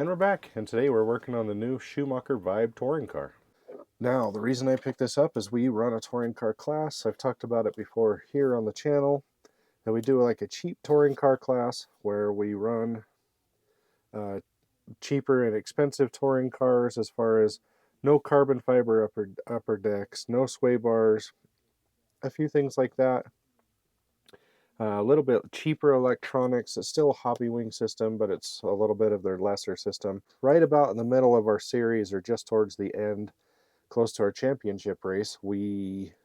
And we're back, and today we're working on the new Schumacher Vibe touring car. Now, the reason I picked this up is we run a touring car class. I've talked about it before here on the channel. And we do like a cheap touring car class where we run cheaper and expensive touring cars as far as no carbon fiber upper decks, no sway bars, a few things like that. A little bit cheaper electronics. It's still a Hobby Wing system, but it's a little bit of their lesser system. Right about in the middle of our series, or just towards the end, close to our championship race,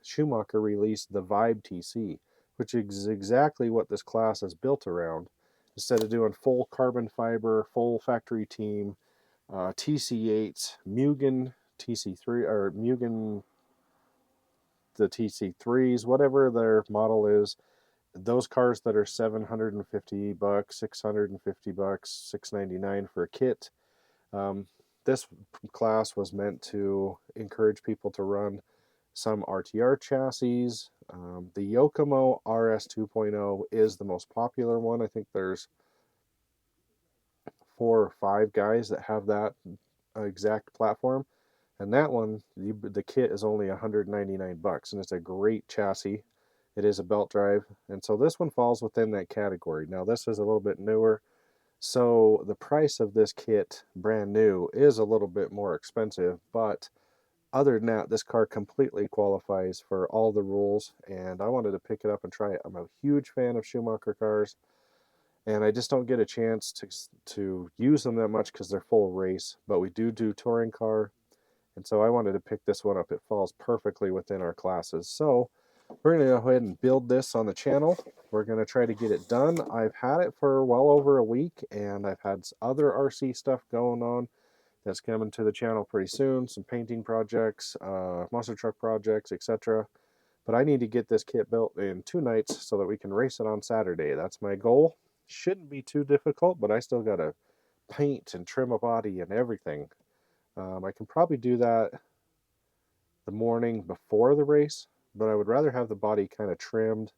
Schumacher released the Vibe TC, which is exactly what this class is built around. Instead of doing full carbon fiber, full factory team, TC8s, Mugen TC3, or Mugen the TC3s, whatever their model is, those cars that are $750, $650, $699 for a kit. This class was meant to encourage people to run some RTR chassis. The Yokomo RS 2.0 is the most popular one. I think there's 4 or 5 guys that have that exact platform. And that one, the kit is only $199, and it's a great chassis. It is a belt drive, and so this one falls within that category. Now this is a little bit newer, so the price of this kit, brand new, is a little bit more expensive, but other than that, this car completely qualifies for all the rules, and I wanted to pick it up and try it. I'm a huge fan of Schumacher cars, and I just don't get a chance to use them that much because they're full race, but we do touring car, and so I wanted to pick this one up. It falls perfectly within our classes. So we're going to go ahead and build this on the channel. We're going to try to get it done. I've had it for well over a week, and I've had other RC stuff going on that's coming to the channel pretty soon. Some painting projects, monster truck projects, etc. But I need to get this kit built in 2 nights so that we can race it on Saturday. That's my goal. Shouldn't be too difficult, but I still got to paint and trim a body and everything. I can probably do that the morning before the race, but I would rather have the body kind of trimmed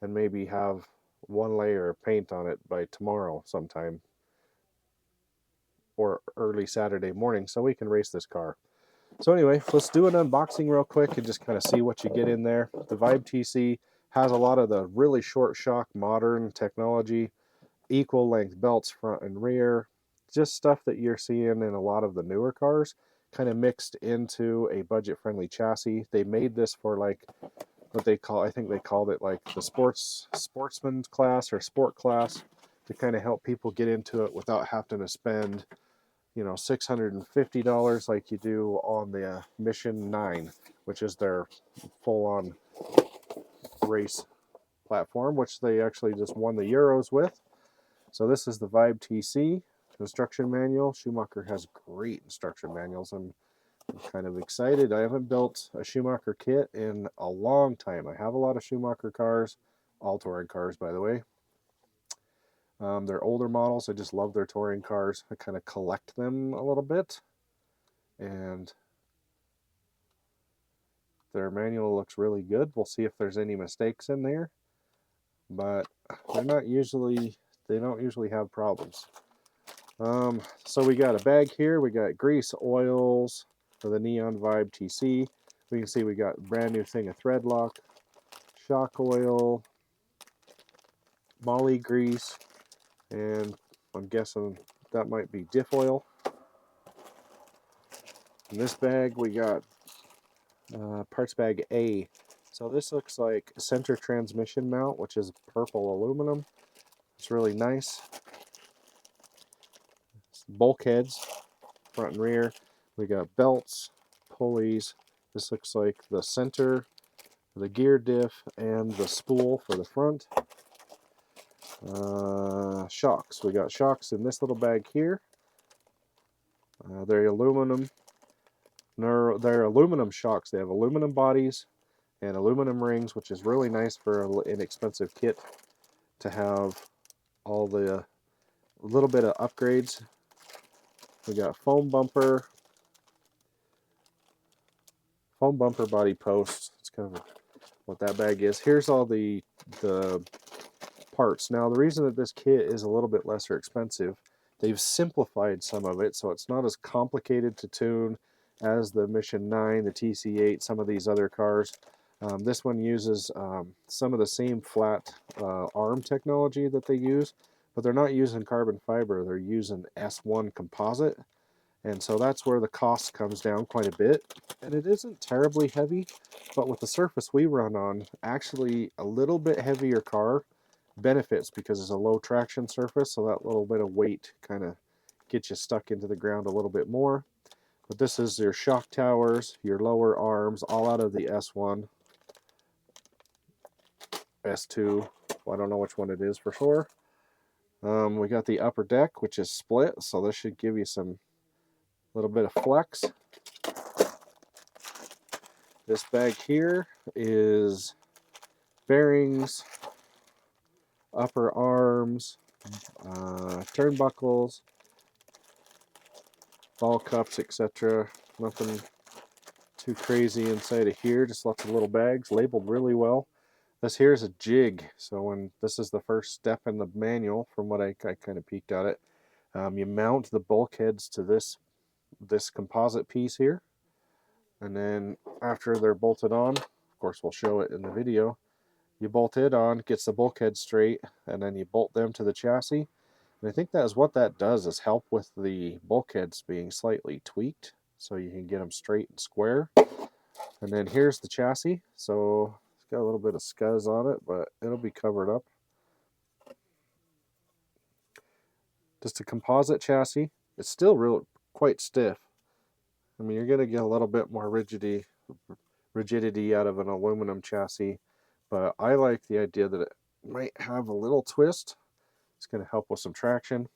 and maybe have 1 layer of paint on it by tomorrow sometime or early Saturday morning so we can race this car. So anyway, let's do an unboxing real quick and just kind of see what you get in there. The Vibe TC has a lot of the really short shock modern technology, equal length belts front and rear, just stuff that you're seeing in a lot of the newer cars, kind of mixed into a budget-friendly chassis. They made this for like what they call, I think they called it like the sportsman class or sport class, to kind of help people get into it without having to spend, you know, $650 like you do on the Mission 9, which is their full-on race platform, which they actually just won the Euros with. So this is the Vibe TC instruction manual. Schumacher has great instruction manuals. I'm kind of excited. I haven't built a Schumacher kit in a long time. I have a lot of Schumacher cars, all touring cars, by the way. They're older models. I just love their touring cars. I kind of collect them a little bit. And their manual looks really good. We'll see if there's any mistakes in there. But they don't usually have problems. So we got a bag here. We got grease, oils for the Neon Vibe TC. We can see we got a brand new thing of thread lock, shock oil, moly grease, and I'm guessing that might be diff oil. In this bag we got parts bag A. So this looks like center transmission mount, which is purple aluminum. It's really nice. Bulkheads, front and rear. We got belts, pulleys. This looks like the center, the gear diff, and the spool for the front. Shocks. We got shocks in this little bag here. They're aluminum. They're aluminum shocks. They have aluminum bodies and aluminum rings, which is really nice for an inexpensive kit to have all the little bit of upgrades. We got foam bumper body posts. It's kind of what that bag is. Here's all the parts. Now the reason that this kit is a little bit lesser expensive, they've simplified some of it, so it's not as complicated to tune as the Mission 9, the TC8, some of these other cars. This one uses some of the same flat arm technology that they use, but they're not using carbon fiber, they're using S1 composite. And so that's where the cost comes down quite a bit. And it isn't terribly heavy, but with the surface we run on, actually a little bit heavier car benefits because it's a low traction surface, so that little bit of weight kind of gets you stuck into the ground a little bit more. But this is your shock towers, your lower arms, all out of the S1, S2, well, I don't know which one it is for sure. We got the upper deck, which is split, so this should give you some little bit of flex. This bag here is bearings, upper arms, turnbuckles, ball cups, etc. Nothing too crazy inside of here, just lots of little bags labeled really well. This here is a jig, so when this is the first step in the manual, from what I kind of peeked at it, you mount the bulkheads to this composite piece here, and then after they're bolted on, of course we'll show it in the video, you bolt it on, gets the bulkhead straight, and then you bolt them to the chassis. And I think that's what that does, is help with the bulkheads being slightly tweaked so you can get them straight and square. And then here's the chassis. So it's got a little bit of scuzz on it, but it'll be covered up. Just a composite chassis. It's still quite stiff. I mean, you're going to get a little bit more rigidity out of an aluminum chassis, but I like the idea that it might have a little twist. It's going to help with some traction.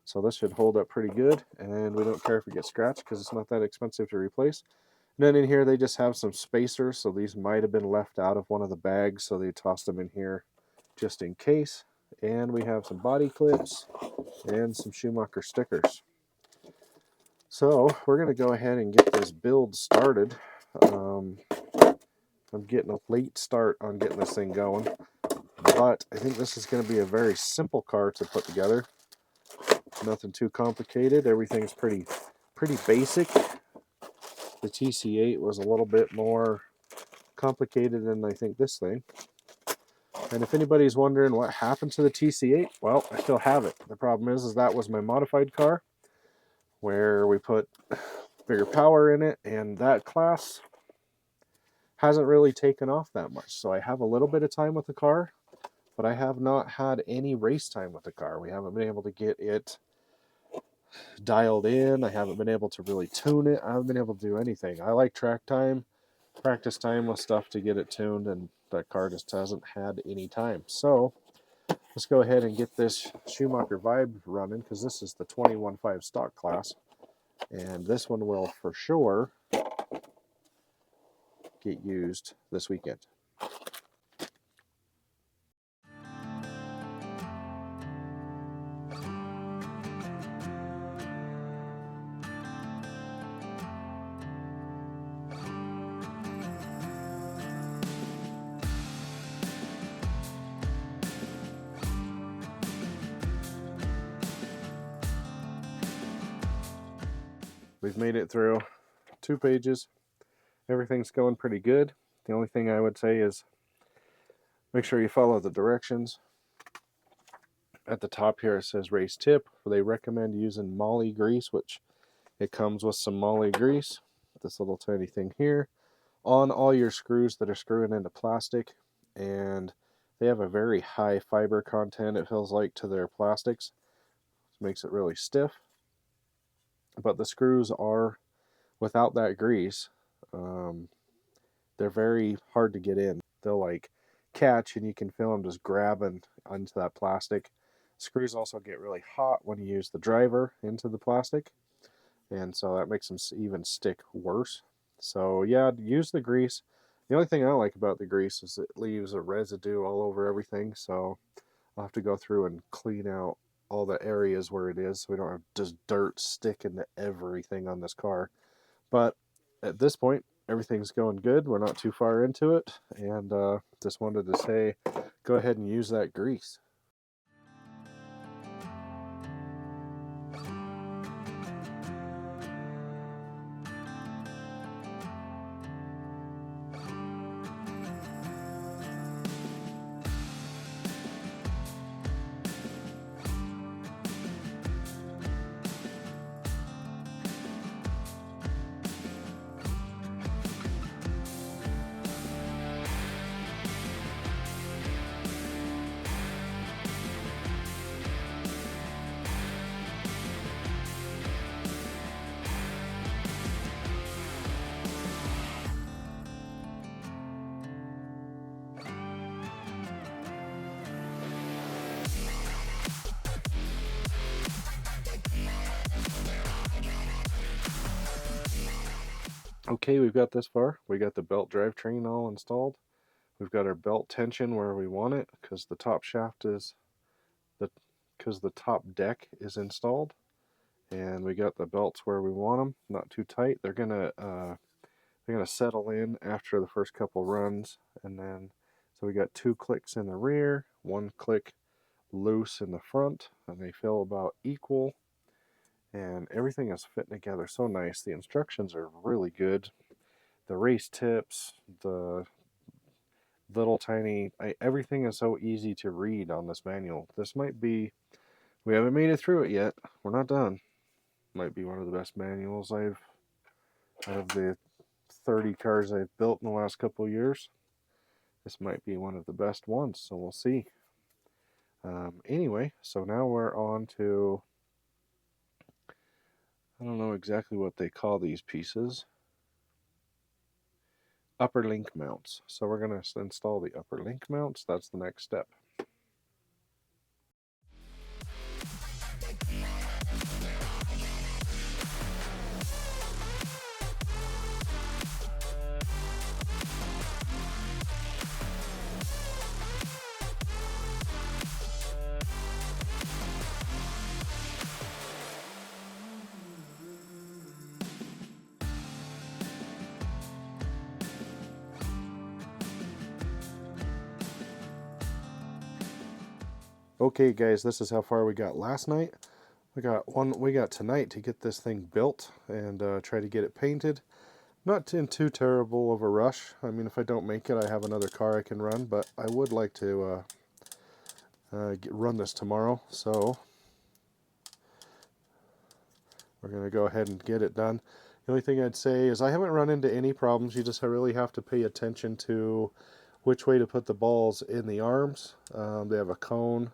So this should hold up pretty good, and we don't care if it gets scratched because it's not that expensive to replace. And then in here they just have some spacers, so these might have been left out of one of the bags, so they tossed them in here just in case. And we have some body clips and some Schumacher stickers. So we're going to go ahead and get this build started. I'm getting a late start on getting this thing going, but I think this is going to be a very simple car to put together. Nothing too complicated. Everything's pretty basic. The TC8 was a little bit more complicated than I think this thing. And if anybody's wondering what happened to the TC8, well, I still have it. The problem is that was my modified car, where we put bigger power in it, and that class hasn't really taken off that much. So I have a little bit of time with the car, but I have not had any race time with the car. We haven't been able to get it dialed in. I haven't been able to really tune it. I haven't been able to do anything. I like track time, practice time with stuff to get it tuned, and that car just hasn't had any time. So let's go ahead and get this Schumacher Vibe running, because this is the 21.5 stock class, and this one will for sure get used this weekend. We've made it through 2 pages. Everything's going pretty good. The only thing I would say is make sure you follow the directions. At the top here it says race tip. They recommend using moly grease, which it comes with some moly grease. This little tiny thing here on all your screws that are screwing into plastic, and they have a very high fiber content, it feels like, to their plastics. It makes it really stiff. But the screws are, without that grease, they're very hard to get in. They'll like catch, and you can feel them just grabbing onto that plastic. Screws also get really hot when you use the driver into the plastic, and so that makes them even stick worse. So yeah, use the grease. The only thing I like about the grease is it leaves a residue all over everything, so I'll have to go through and clean out all the areas where it is, so we don't have just dirt sticking to everything on this car. But at this point, everything's going good. We're not too far into it, and just wanted to say, go ahead and use that grease. Okay, we've got this far. We got the belt drivetrain all installed. We've got our belt tension where we want it because the top shaft is because the top deck is installed, and we got the belts where we want them, not too tight. They're gonna settle in after the first couple runs, and then so we got 2 clicks in the rear, 1 click loose in the front, and they feel about equal, and everything is fitting together so nice. The instructions are really good. The race tips, the little tiny, everything is so easy to read on this manual. This might be, we haven't made it through it yet. We're not done. Might be one of the best manuals out of the 30 cars I've built in the last couple of years. This might be one of the best ones, so we'll see. Anyway, so now we're on to, I don't know exactly what they call these pieces. Upper link mounts. So we're going to install the upper link mounts. That's the next step. Okay guys, this is how far we got last night. We got tonight to get this thing built and try to get it painted. Not in too terrible of a rush. I mean, if I don't make it, I have another car I can run, but I would like to run this tomorrow, so we're going to go ahead and get it done. The only thing I'd say is I haven't run into any problems. You just really have to pay attention to which way to put the balls in the arms. They have a cone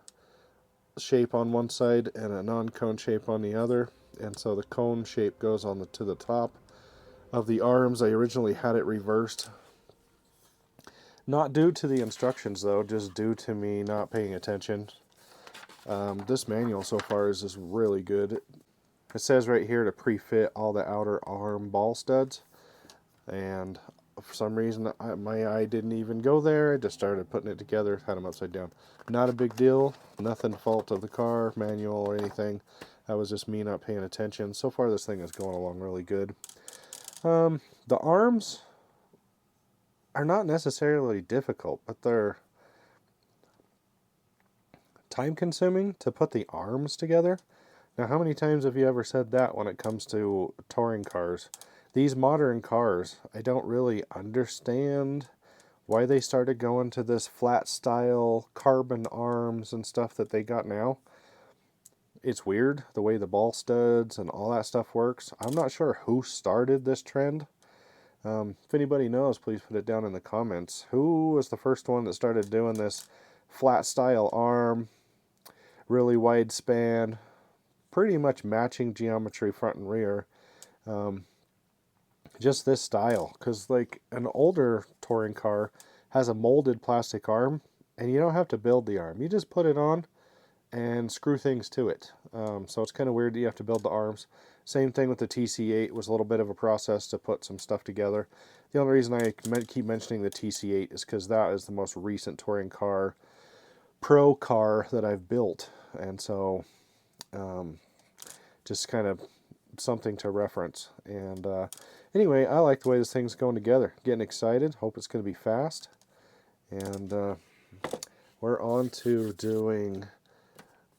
shape on one side and a non-cone shape on the other, and so the cone shape goes on to the top of the arms. I originally had it reversed, not due to the instructions though, just due to me not paying attention. This manual so far is just really good. It says right here to pre-fit all the outer arm ball studs, and for some reason my eye didn't even go there. I just started putting it together, had them upside down. Not a big deal, nothing fault of the car, manual or anything. That was just me not paying attention. So far this thing is going along really good. The arms are not necessarily difficult, but they're time consuming to put the arms together. Now, how many times have you ever said that when it comes to touring cars? These modern cars, I don't really understand why they started going to this flat style carbon arms and stuff that they got now. It's weird the way the ball studs and all that stuff works. I'm not sure who started this trend. If anybody knows, please put it down in the comments. Who was the first one that started doing this flat style arm, really wide span, pretty much matching geometry front and rear? Just this style, because like an older touring car has a molded plastic arm and you don't have to build the arm. You just put it on and screw things to it. So it's kind of weird that you have to build the arms. Same thing with the TC8. Was a little bit of a process to put some stuff together. The only reason I keep mentioning the TC8 is because that is the most recent touring car, pro car that I've built, and so just kind of something to reference. And anyway, I like the way this thing's going together. Getting excited. Hope it's going to be fast. And we're on to doing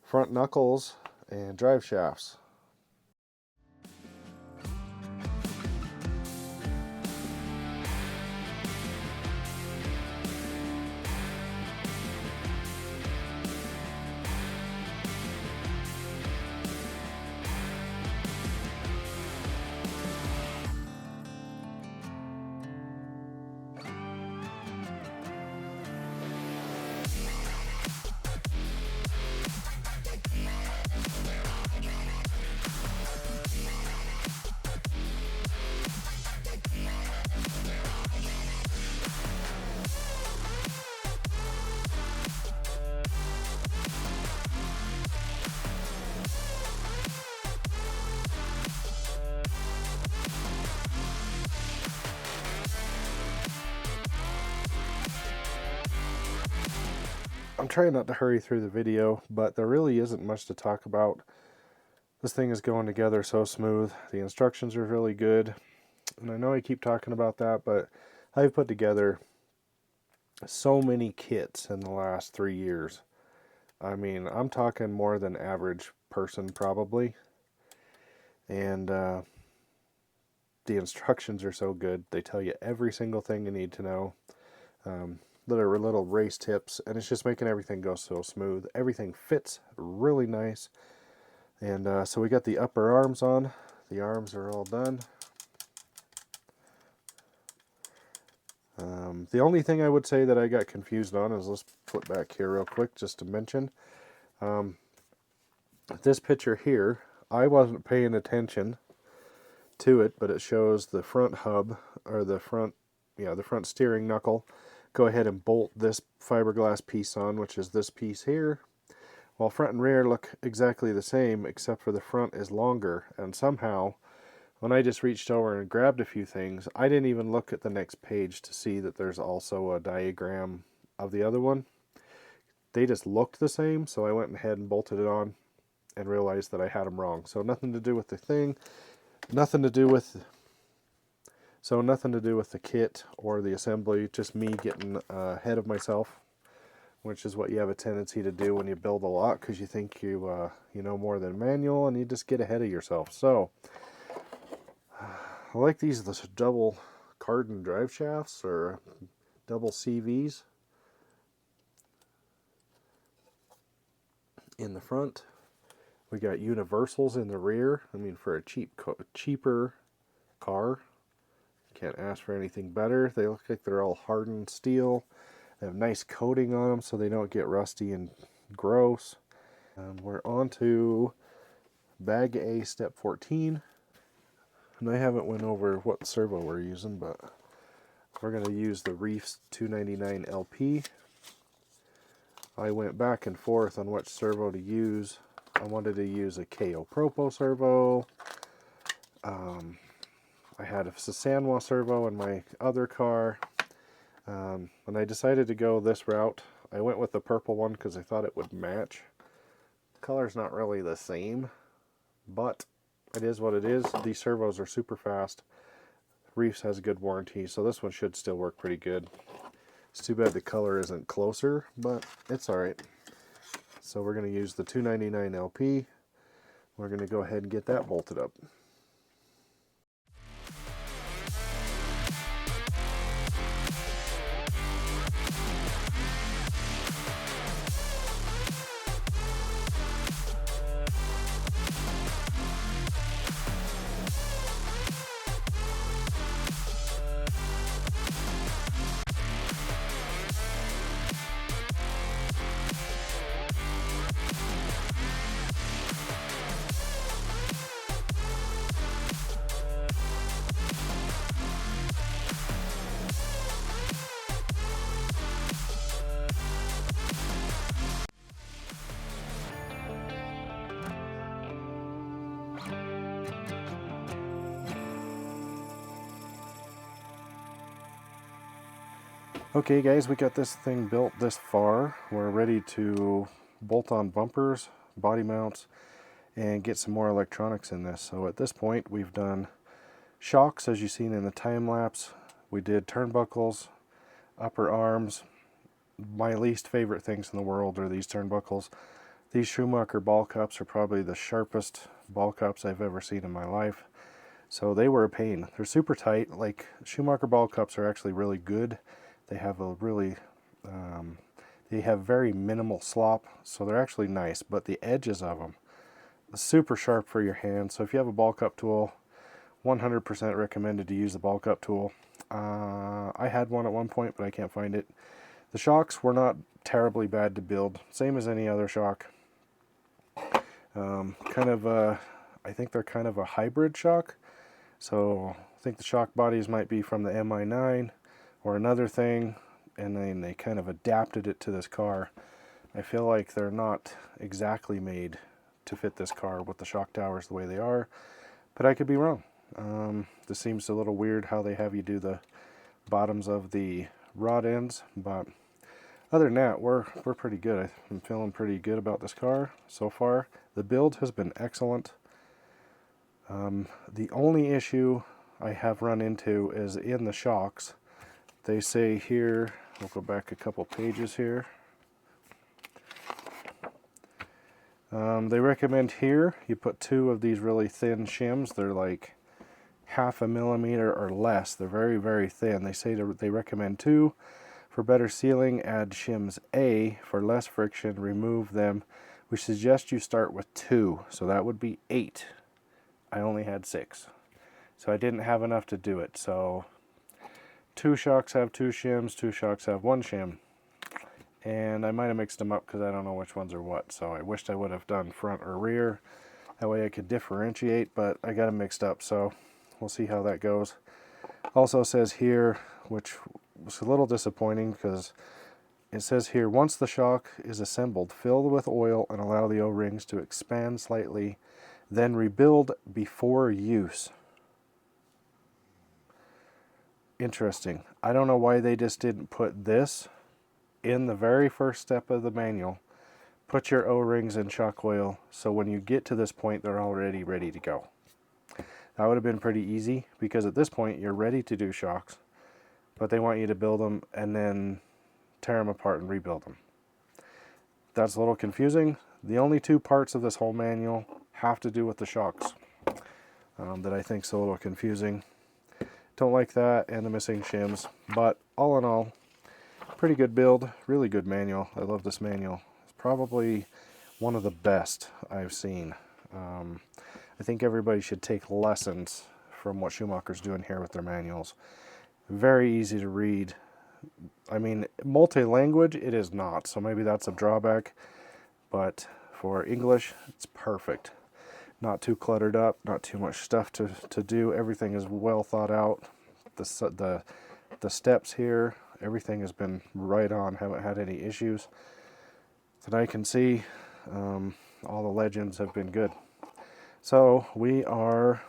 front knuckles and drive shafts. I'm trying not to hurry through the video, but there really isn't much to talk about. This thing is going together so smooth. The instructions are really good. And I know I keep talking about that, but I've put together so many kits in the last 3 years. I mean, I'm talking more than average person probably. And the instructions are so good. They tell you every single thing you need to know. Little race tips, and it's just making everything go so smooth. Everything fits really nice. And so we got the upper arms on. The arms are all done. The only thing I would say that I got confused on is, let's flip back here real quick just to mention. This picture here, I wasn't paying attention to it, but it shows the front hub, or the front steering knuckle. Go ahead and bolt this fiberglass piece on, which is this piece here. While front and rear look exactly the same, except for the front is longer, and somehow, when I just reached over and grabbed a few things, I didn't even look at the next page to see that there's also a diagram of the other one. They just looked the same, so I went ahead and bolted it on and realized that I had them wrong. So nothing to do with the thing, nothing to do with the kit or the assembly, just me getting ahead of myself, which is what you have a tendency to do when you build a lot, because you think you know more than manual, and you just get ahead of yourself. So I like these double cardan drive shafts, or double CVs in the front. We got universals in the rear. I mean, for a cheaper car, can't ask for anything better. They look like they're all hardened steel. They have nice coating on them so they don't get rusty and gross. We're on to bag A, step 14. And I haven't went over what servo we're using, but we're going to use the Reefs 299 LP. I went back and forth on which servo to use. I wanted to use a KO Propo servo. I had a Sasanwa servo in my other car. When I decided to go this route, I went with the purple one because I thought it would match. The color's not really the same, but it is what it is. These servos are super fast. Reefs has a good warranty, so this one should still work pretty good. It's too bad the color isn't closer, but it's alright. So we're going to use the 299 LP. We're going to go ahead and get that bolted up. Okay guys, we got this thing built this far. We're ready to bolt on bumpers, body mounts, and get some more electronics in this. So at this point we've done shocks, as you've seen in the time lapse. We did turnbuckles, upper arms. My least favorite things in the world are these turnbuckles. These Schumacher ball cups are probably the sharpest ball cups I've ever seen in my life. So they were a pain. They're super tight. Like, Schumacher ball cups are actually really good. They have a really, they have very minimal slop, so they're actually nice, but the edges of them are super sharp for your hand. So if you have a ball cup tool, 100% recommended to use the ball cup tool. I had one at one point, but I can't find it. The shocks were not terribly bad to build, same as any other shock. I think they're kind of a hybrid shock. So I think the shock bodies might be from the MI9 or another thing, and then they kind of adapted it to this car. I feel like they're not exactly made to fit this car with the shock towers the way they are, but I could be wrong. This seems a little weird how they have you do the bottoms of the rod ends, but Other than that, we're pretty good. I'm feeling pretty good about this car so far. The build has been excellent. The only issue I have run into is in the shocks. They say here, we'll go back a couple pages here. They recommend here you put 2 of these really thin shims. They're like 1/2 millimeter or less. They're very, very thin. They say they recommend 2 for better sealing. Add shims A for less friction. Remove them. We suggest you start with 2, so that would be 8. I only had 6, so I didn't have enough to do it. So 2 shocks have 2 shims, 2 shocks have 1 shim. And I might have mixed them up because I don't know which ones are what, so I wished I would have done front or rear. That way I could differentiate, but I got them mixed up, so we'll see how that goes. Also says here, which was a little disappointing because it says here, once the shock is assembled, fill with oil and allow the O-rings to expand slightly, then rebuild before use. Interesting. I don't know why they just didn't put this in the very first step of the manual. Put your O-rings in shock oil, so when you get to this point, they're already ready to go. That would have been pretty easy, because at this point, you're ready to do shocks, but they want you to build them and then tear them apart and rebuild them. That's a little confusing. The only 2 parts of this whole manual have to do with the shocks that I think is a little confusing. Don't like that and the missing shims, but all in all, pretty good build, really good manual. I love this manual. It's probably one of the best I've seen. I think everybody should take lessons from what Schumacher's doing here with their manuals. Very easy to read. I mean, multi-language it is not, so maybe that's a drawback, but for English it's perfect. Not too cluttered up, not too much stuff to do. Everything is well thought out. The steps here, everything has been right on. Haven't had any issues that I can see. All the legends have been good. So we are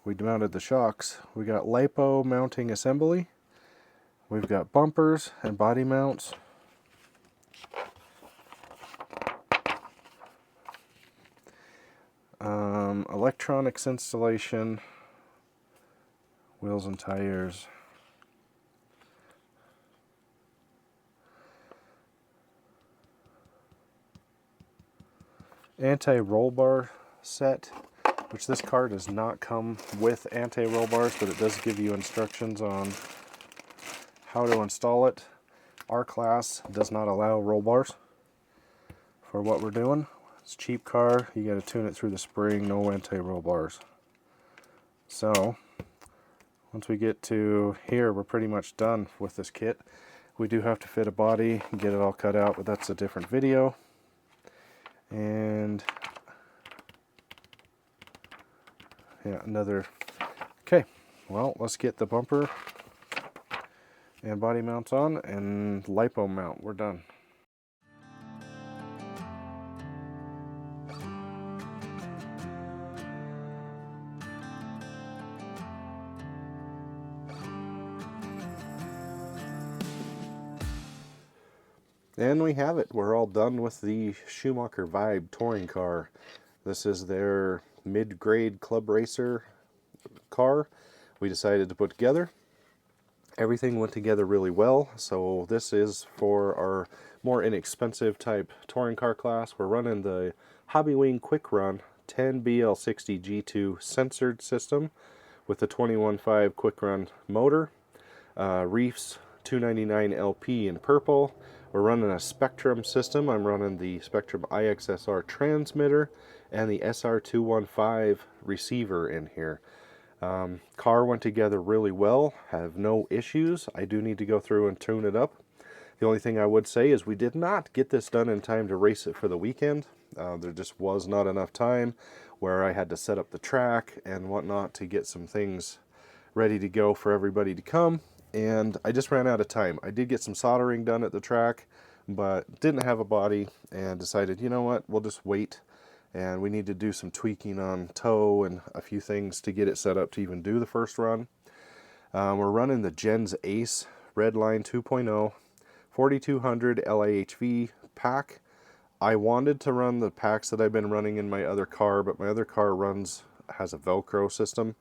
we mounted the shocks. We got LiPo mounting assembly. We've got bumpers and body mounts. Electronics installation, wheels and tires. Anti-roll bar set, which this car does not come with anti-roll bars, but it does give you instructions on how to install it. Our class does not allow roll bars for what we're doing. It's a cheap car, you got to tune it through the spring, no anti-roll bars. So once we get to here, we're pretty much done with this kit. We do have to fit a body and get it all cut out, but that's a different video. And yeah, okay, well, let's get the bumper and body mounts on and LiPo mount. We're done. And we have it. We're all done with the Schumacher Vibe touring car. This is their mid-grade club racer car we decided to put together. Everything went together really well. So this is for our more inexpensive type touring car class. We're running the Hobbywing Quick Run 10BL60 G2 censored system with the 21.5 Quick Run motor, reefs 299 LP in purple. We're running a Spectrum system. I'm running the Spectrum IXSR transmitter and the SR215 receiver in here. Car went together really well, have no issues. I do need to go through and tune it up. The only thing I would say is we did not get this done in time to race it for the weekend. There just was not enough time where I had to set up the track and whatnot to get some things ready to go for everybody to come. And I just ran out of time. I did get some soldering done at the track, but didn't have a body and decided, you know what, we'll just wait. And we need to do some tweaking on toe and a few things to get it set up to even do the first run. We're running the Gens Ace Redline 2.0 4200 LIHV pack. I wanted to run the packs that I've been running in my other car, but my other car has a Velcro system,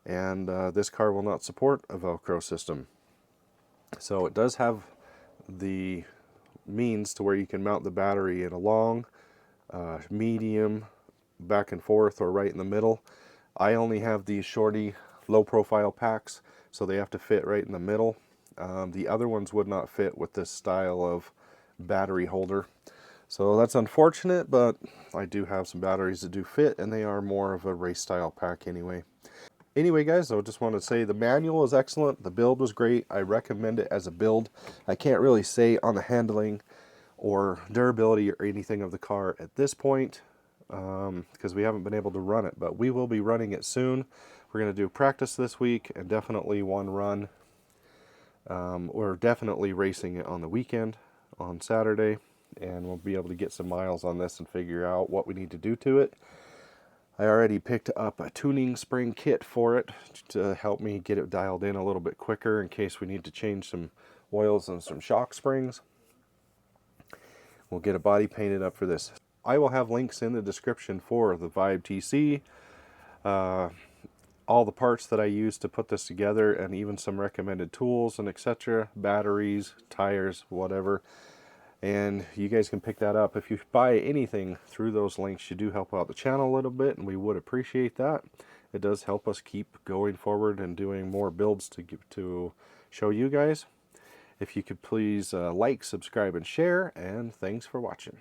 and this car will not support a Velcro system. So it does have the means to where you can mount the battery in a long, medium, back and forth, or right in the middle. I only have these shorty low profile packs, so they have to fit right in the middle. The other ones would not fit with this style of battery holder. So that's unfortunate, but I do have some batteries that do fit, and they are more of a race style pack anyway. Anyway, guys, I just want to say the manual is excellent. The build was great. I recommend it as a build. I can't really say on the handling or durability or anything of the car at this point, because we haven't been able to run it, but we will be running it soon. We're going to do practice this week and definitely one run. We're definitely racing it on the weekend on Saturday, and we'll be able to get some miles on this and figure out what we need to do to it. I already picked up a tuning spring kit for it to help me get it dialed in a little bit quicker in case we need to change some oils and some shock springs. We'll get a body painted up for this. I will have links in the description for the Vibe TC, all the parts that I use to put this together, and even some recommended tools and etc. Batteries, tires, whatever. And you guys can pick that up. If you buy anything through those links, you do help out the channel a little bit, and we would appreciate that. It does help us keep going forward and doing more builds to show you guys. If you could please like, subscribe, and share, and thanks for watching.